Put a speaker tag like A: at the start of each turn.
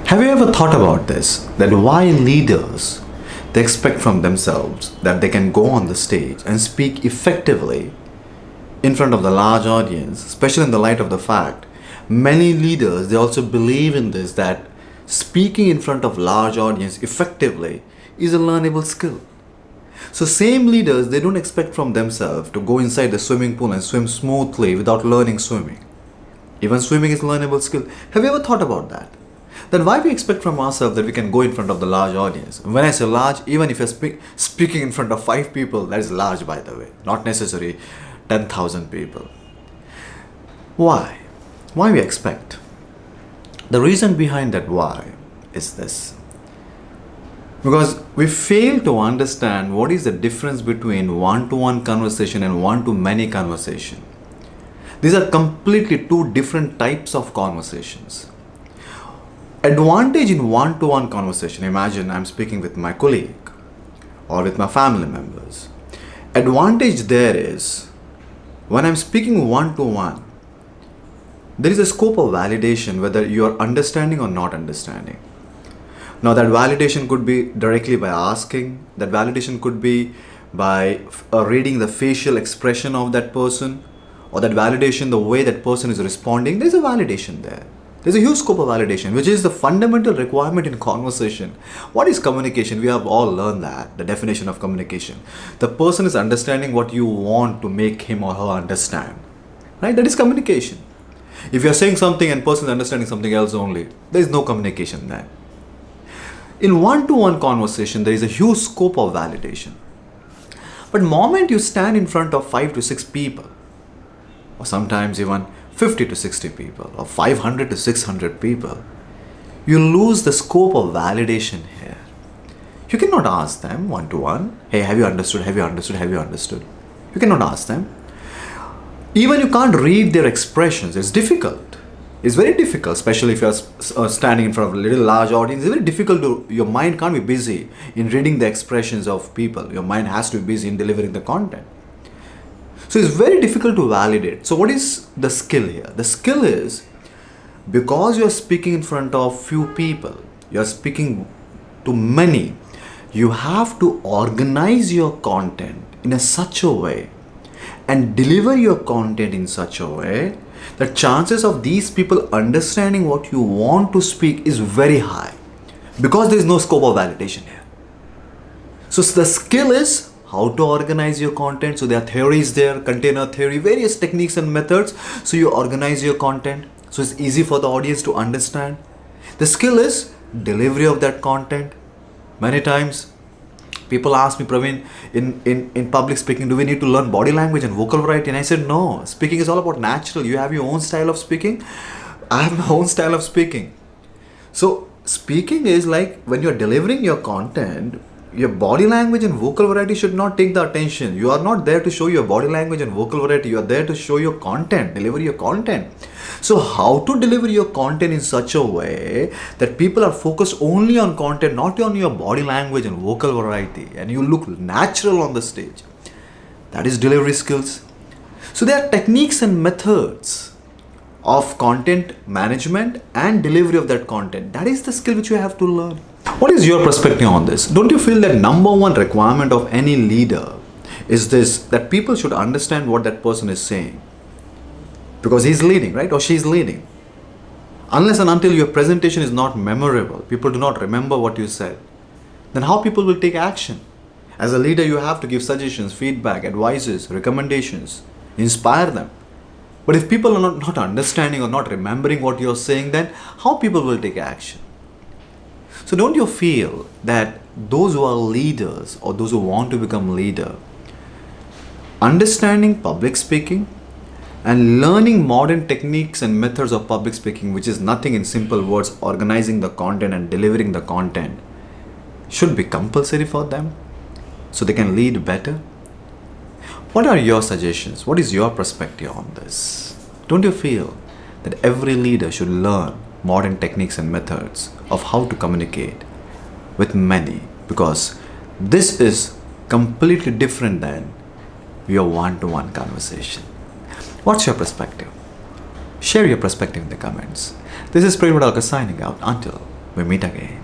A: Have you ever thought about this? That why leaders they expect from themselves that they can go on the stage and speak effectively in front of the large audience, especially in the light of the fact many leaders they also believe in this, that speaking in front of large audience effectively is a learnable skill. So same leaders they don't expect from themselves to go inside the swimming pool and swim smoothly without learning swimming. Even swimming is a learnable skill. Have you ever thought about that? Then why we expect from ourselves that we can go in front of the large audience? When I say large, even if you're speaking in front of 5 people, that is large, by the way, not necessary 10,000 people. Why? Why we expect? The reason behind that why is this. Because we fail to understand what is the difference between one-to-one conversation and one-to-many conversation. These are completely two different types of conversations. Advantage in one-to-one conversation, imagine I'm speaking with my colleague or with my family members. Advantage there is when I'm speaking one-to-one, there is a scope of validation whether you are understanding or not understanding. Now that validation could be directly by asking, that validation could be by reading the facial expression of that person, or that validation the way that person is responding. There's a validation there. There's a huge scope of validation, which is the fundamental requirement in conversation. What is communication? We have all learned that, the definition of communication. The person is understanding what you want to make him or her understand. Right? That is communication. If you're saying something and person is understanding something else only, there is no communication there. In one-to-one conversation, there is a huge scope of validation. But the moment you stand in front of 5 to 6 people, or sometimes even 50 to 60 people, or 500 to 600 people, you lose the scope of validation here. You cannot ask them one-to-one, hey, have you understood, have you understood, have you understood? You cannot ask them. Even you can't read their expressions. It's difficult. It's very difficult, especially if you're standing in front of a little large audience. It's very difficult your mind can't be busy in reading the expressions of people. Your mind has to be busy in delivering the content. So it's very difficult to validate. So what is the skill here? The skill is, because you're speaking in front of few people, you're speaking to many, you have to organize your content in such a way and deliver your content in such a way that chances of these people understanding what you want to speak is very high, because there is no scope of validation here. So the skill is how to organize your content. So there are theories there, container theory, various techniques and methods. So you organize your content so it's easy for the audience to understand. The skill is delivery of that content. Many times people ask me, Praveen, in public speaking, do we need to learn body language and vocal variety? And I said, no, speaking is all about natural. You have your own style of speaking. I have my own style of speaking. So speaking is like when you're delivering your content, your body language and vocal variety should not take the attention. You are not there to show your body language and vocal variety. You are there to show your content, deliver your content. So how to deliver your content in such a way that people are focused only on content, not on your body language and vocal variety, and you look natural on the stage. That is delivery skills. So there are techniques and methods of content management and delivery of that content. That is the skill which you have to learn. What is your perspective on this? Don't you feel that number one requirement of any leader is this, that people should understand what that person is saying? Because he's leading, right? Or she's leading. Unless and until your presentation is not memorable, people do not remember what you said, then how people will take action? As a leader, you have to give suggestions, feedback, advices, recommendations, inspire them. But if people are not understanding or not remembering what you're saying, then how people will take action? So don't you feel that those who are leaders or those who want to become leader, understanding public speaking and learning modern techniques and methods of public speaking, which is nothing in simple words, organizing the content and delivering the content, should be compulsory for them so they can lead better? What are your suggestions? What is your perspective on this? Don't you feel that every leader should learn modern techniques and methods of how to communicate with many? Because this is completely different than your one-to-one conversation. What's your perspective? Share your perspective in the comments. This is Praveen Wadalkar signing out. Until We meet again.